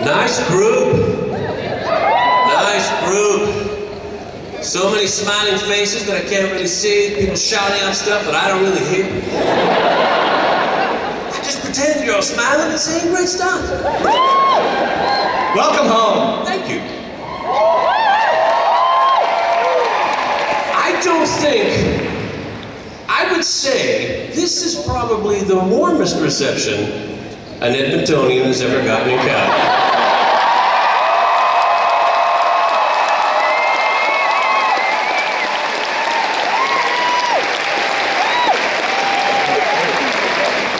Nice group. Nice group. So many smiling faces that I can't really see. People shouting out stuff that I don't really hear. I just pretend you're all smiling and saying great stuff. Welcome home. Thank you. I would say this is probably the warmest reception an Edmontonian has ever gotten in Calgary.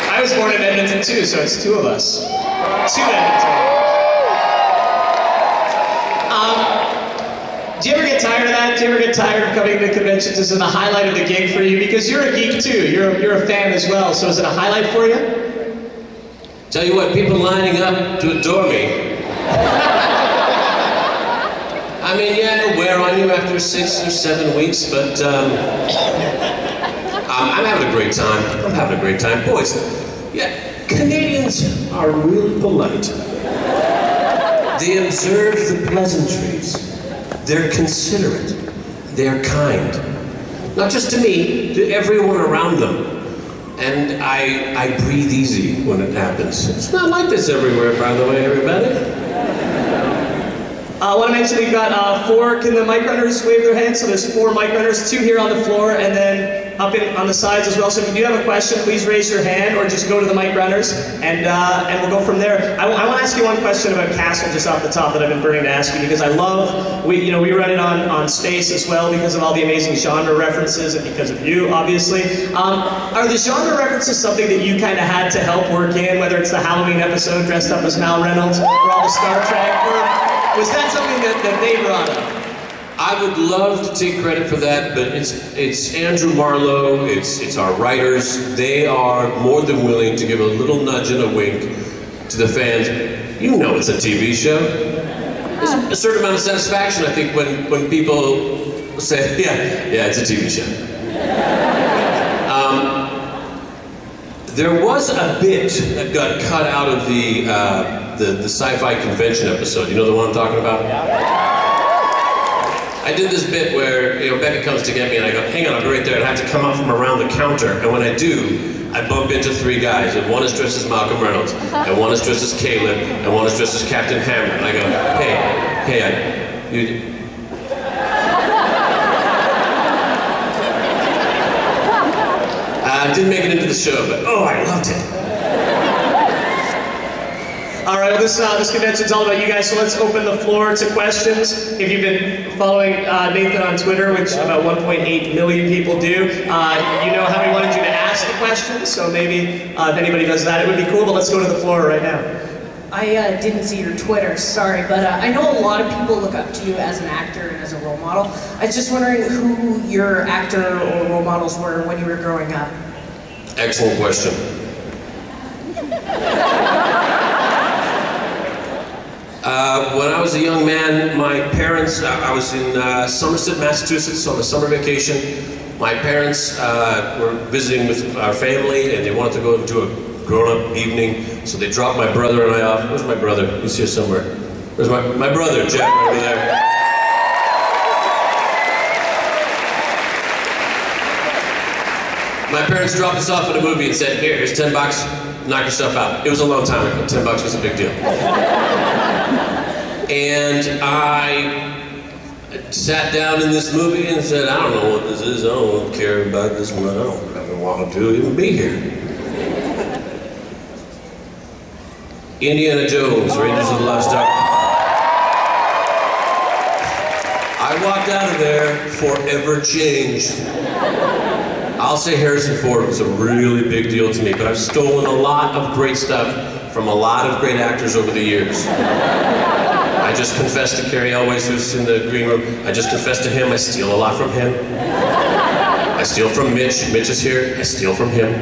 I was born in Edmonton too, so it's two of us. Two Edmontonians. Do you ever get tired of that? Do you ever get tired of coming to conventions? Is it a highlight of the gig for you? Because you're a geek too. You're a fan as well. So is it a highlight for you? Tell you what, people lining up to adore me. I mean, yeah, it'll wear on you after 6 or 7 weeks, but I'm having a great time. I'm having a great time. Boys, yeah, Canadians are really polite. They observe the pleasantries. They're considerate. They're kind. Not just to me, to everyone around them. And I breathe easy when it happens. It's not like this everywhere, by the way, everybody. I want to mention we've got 4, can the mic runners wave their hands? So there's 4 mic runners, 2 here on the floor, and then up on the sides as well. So if you do have a question, please raise your hand or just go to the mic runners, and we'll go from there. I want to ask you one question about Castle just off the top that I've been burning to ask you, because I love, we run it on Space as well because of all the amazing genre references and because of you, obviously. Are the genre references something that you kind of had to help work in, whether it's the Halloween episode dressed up as Mal Reynolds or all the Star Trek, or was that something that they brought up? I would love to take credit for that, but it's Andrew Marlowe, it's our writers. They are more than willing to give a little nudge and a wink to the fans. You know it's a TV show. There's a certain amount of satisfaction, I think, when people say, yeah, it's a TV show. There was a bit that got cut out of the sci-fi convention episode. You know the one I'm talking about? I did this bit where, Becca comes to get me and I go, hang on, I'll be right there, and I have to come out from around the counter, and when I do, I bump into 3 guys, and one is dressed as Malcolm Reynolds, and one is dressed as Caleb, and one is dressed as Captain Hammer, and I go, I didn't make it into the show, but oh, I loved it. All right, well, this convention's all about you guys, so let's open the floor to questions. If you've been following Nathan on Twitter, which about 1.8 million people do, you know how we wanted you to ask the questions, so maybe if anybody does that, it would be cool, but let's go to the floor right now. I didn't see your Twitter, sorry, but I know a lot of people look up to you as an actor and as a role model. I was just wondering who your actor or role models were when you were growing up. Excellent question. When I was a young man, my parents, I was in Somerset, Massachusetts on a summer vacation. My parents were visiting with our family and they wanted to go to a grown-up evening, so they dropped my brother and I off. Where's my brother? He's here somewhere. Where's my brother, Jack, right over there. My parents dropped us off at a movie and said, here's $10, knock yourself out. It was a long time ago, $10 was a big deal. And I sat down in this movie and said, I don't know what this is, I don't care about this one, I don't want to even be here. Indiana Jones, Raiders of the Lost Ark. I walked out of there forever changed. I'll say Harrison Ford was a really big deal to me, but I've stolen a lot of great stuff from a lot of great actors over the years. I just confessed to Carrie Elways, who's in the green room. I just confessed to him, I steal a lot from him. I steal from Mitch. Mitch is here, I steal from him.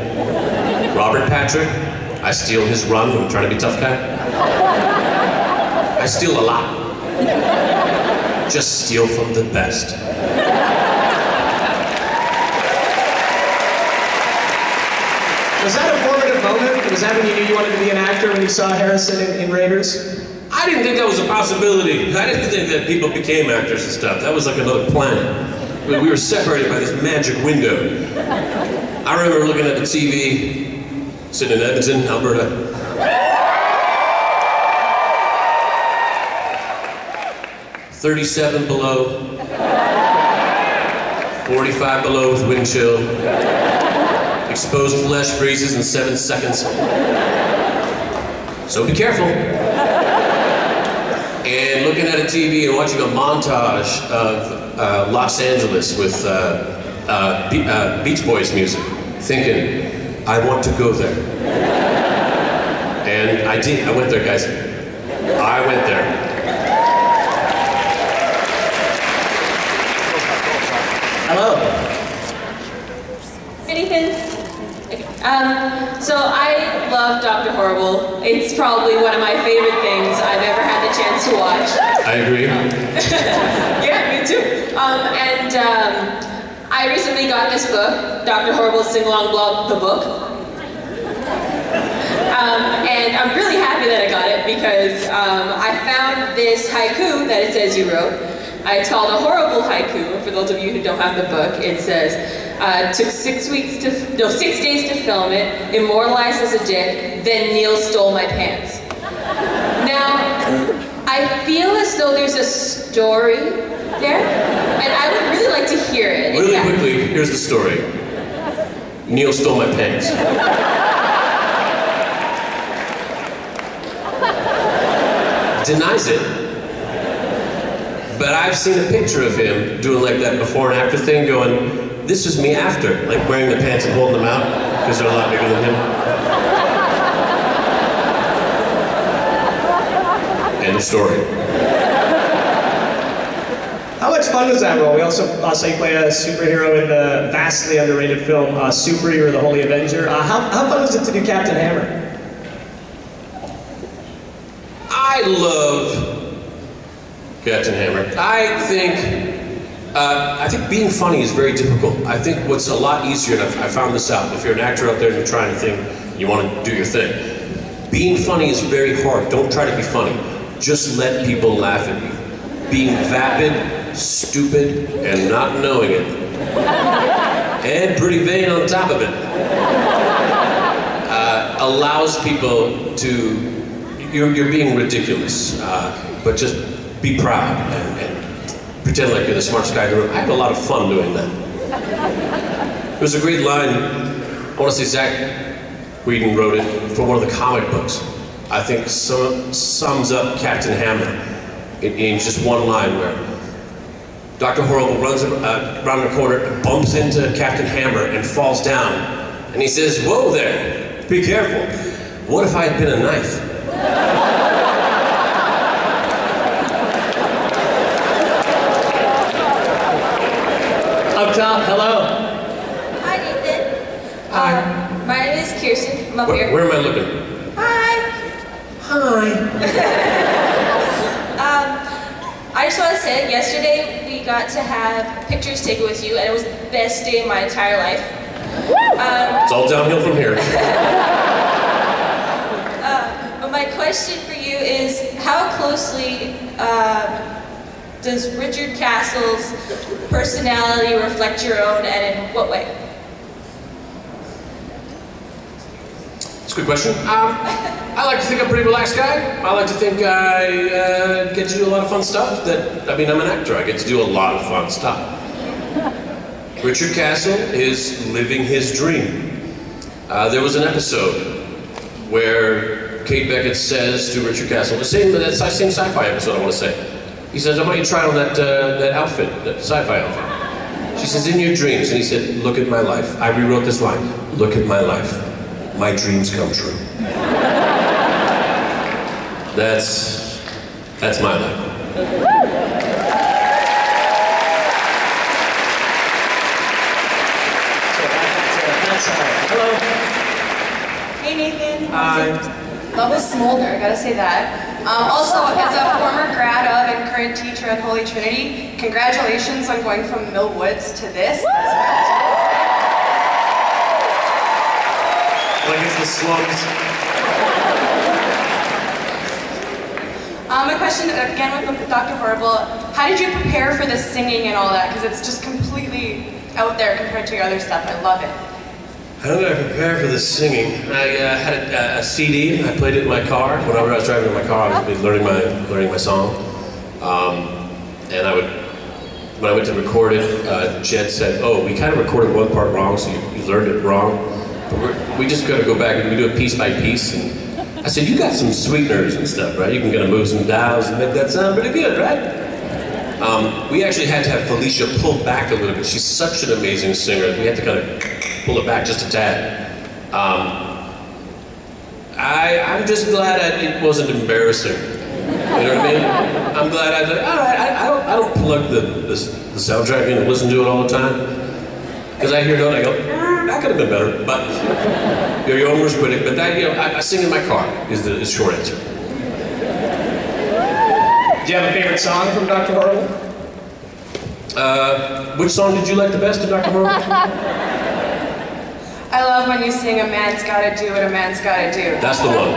Robert Patrick, I steal his run when I'm trying to be tough guy. I steal a lot. Just steal from the best. Was that a formative moment? Was that when you knew you wanted to be an actor when you saw Harrison in Raiders? I I didn't think that was a possibility. I didn't think that people became actors and stuff. That was like another planet. We were separated by this magic window. I remember looking at the TV, sitting in Edmonton, Alberta. "37 below, 45 below with wind chill. Exposed flesh freezes in 7 seconds. So be careful." And looking at a TV and watching a montage of Los Angeles with Beach Boys music, thinking, I want to go there. And I did. I went there, guys. I went there. Hello. Anything? Okay. So I love Dr. Horrible. It's probably one of my favorite things I've ever had the chance to watch. I agree. Yeah, me too. I recently got this book, Dr. Horrible's Sing-Along Blog, the book. And I'm really happy that I got it because I found this haiku that it says you wrote. It's called a horrible haiku. For those of you who don't have the book, it says, took 6 days to film it, immortalized as a dick, then Neil stole my pants. Now, I feel as though there's a story there, and I would really like to hear it. Really quickly, here's the story. Neil stole my pants. Denies it. But I've seen a picture of him doing like that before and after thing, going, this was me after, like wearing the pants and holding them out, because they're a lot bigger than him. End of story. How much fun was that role? We also saw you play a superhero in the vastly underrated film Super Hero, the Holy Avenger. How fun was it to do Captain Hammer? I love Captain Hammer. I think being funny is very difficult. I think what's a lot easier, and I found this out, if you're an actor out there and you're trying to think, you want to do your thing, being funny is very hard. Don't try to be funny. Just let people laugh at you. Being vapid, stupid, and not knowing it, and pretty vain on top of it, allows people to, you're being ridiculous, but just be proud and pretend like you're the smartest guy in the room. I have a lot of fun doing that. There's a great line, I want to say Zach Whedon wrote it for one of the comic books. I think sums up Captain Hammer in just one line where Dr. Horrible runs around the corner, bumps into Captain Hammer and falls down. And he says, whoa there, be careful. What if I had been a knife? Up top, hello. Hi, Nathan. My name is Kirsten. I'm up here. Where am I looking? Hi. Hi. I just want to say, yesterday we got to have pictures taken with you, and it was the best day of my entire life. It's all downhill from here. But my question for you is, how closely does Richard Castle's personality reflect your own, and in what way? That's a good question. I like to think I'm a pretty relaxed guy. I like to think I get to do a lot of fun stuff. I'm an actor. I get to do a lot of fun stuff. Richard Castle is living his dream. There was an episode where Kate Beckett says to Richard Castle, the same sci-fi episode I want to say. He says, I want you to try on that outfit, that sci-fi outfit. She says, in your dreams. And he said, look at my life. I rewrote this line. Look at my life. My dreams come true. That's my life. Hello. Hey Nathan. Hi. Love is smolder, I gotta say that. Also, as a former grad of and current teacher at Holy Trinity, congratulations on going from Mill Woods to this. Like it's the slums. question again with Dr. Horrible. How did you prepare for the singing and all that? Because it's just completely out there compared to your other stuff. I love it. How did I prepare for the singing? I had a CD. I played it in my car. Whenever I was driving in my car, I was learning my song. And when I went to record it, Jed said, "Oh, we kind of recorded one part wrong, so you learned it wrong. But we just got to go back and we do it piece by piece." And I said, "You got some sweeteners and stuff, right? You can kind of move some dials and make that sound pretty good, right?" We actually had to have Felicia pull back a little bit. She's such an amazing singer. We had to kind of pull it back just a tad. I'm just glad it wasn't embarrassing. You know what I mean? I'm glad I don't plug the soundtrack in and listen to it all the time. Because I hear it and I go, that could have been better. But you're your own worst critic. But that, I sing in my car is the short answer. Do you have a favorite song from Dr. Horrible? Which song did you like the best of Dr. Horrible? I love when you sing "A man's gotta do what a man's gotta do." That's the one.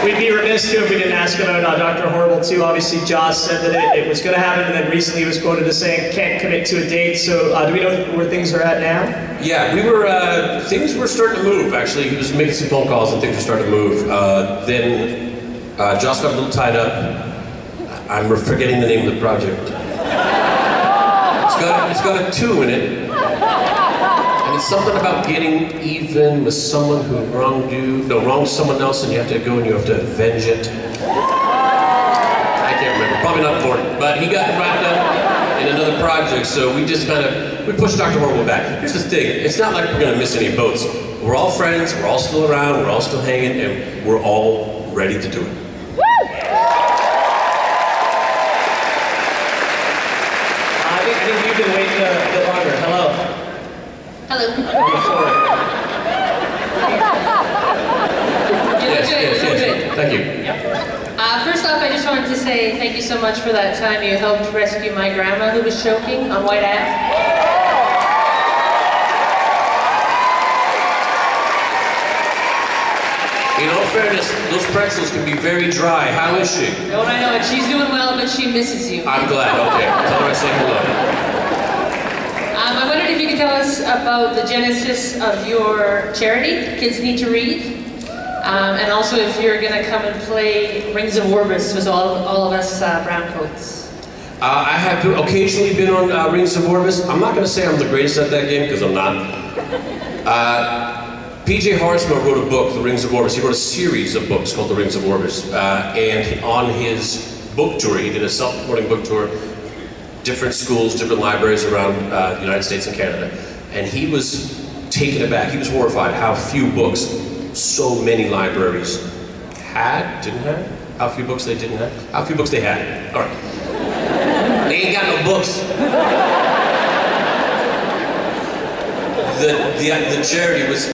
We'd be remiss too if we didn't ask about Dr. Horrible too. Obviously, Joss said that it was going to happen, and then recently he was quoted as saying, "Can't commit to a date." So, do we know where things are at now? Yeah, things were starting to move, actually. He was making some phone calls and things were starting to move. Then Joss got a little tied up. I'm forgetting the name of the project. It's got a 2 in it. And it's something about getting even with someone who wronged someone else, and you have to go and you have to avenge it. I can't remember, probably not important, but he got wrapped up in another project, so we just we pushed Dr. Horrible back. Here's the thing, it's not like we're gonna miss any boats. We're all friends, we're all still around, we're all still hanging, and we're all ready to do it. I think you've been waiting a bit longer. Hello. Hello. On the floor. Yes. Thank you. First off, I just wanted to say thank you so much for that time you helped rescue my grandma who was choking on White Ave. In all fairness, those pretzels can be very dry. How is she? Don't I know it? She's doing well, but she misses you. I'm glad, okay. Tell her I say hello. I wondered if you could tell us about the genesis of your charity, Kids Need to Read. And also if you're going to come and play Rings of Orbis with all of us brown coats. I have occasionally been on Rings of Orbis. I'm not going to say I'm the greatest at that game, because I'm not. P.J. Harsma wrote a book, The Rings of Orbis. He wrote a series of books called The Rings of Orbis. And on his book tour, he did a self-supporting book tour, different schools, different libraries around the United States and Canada. And he was taken aback. He was horrified how few books so many libraries didn't have, how few books they didn't have, how few books they had. All right. They ain't got no books. The charity was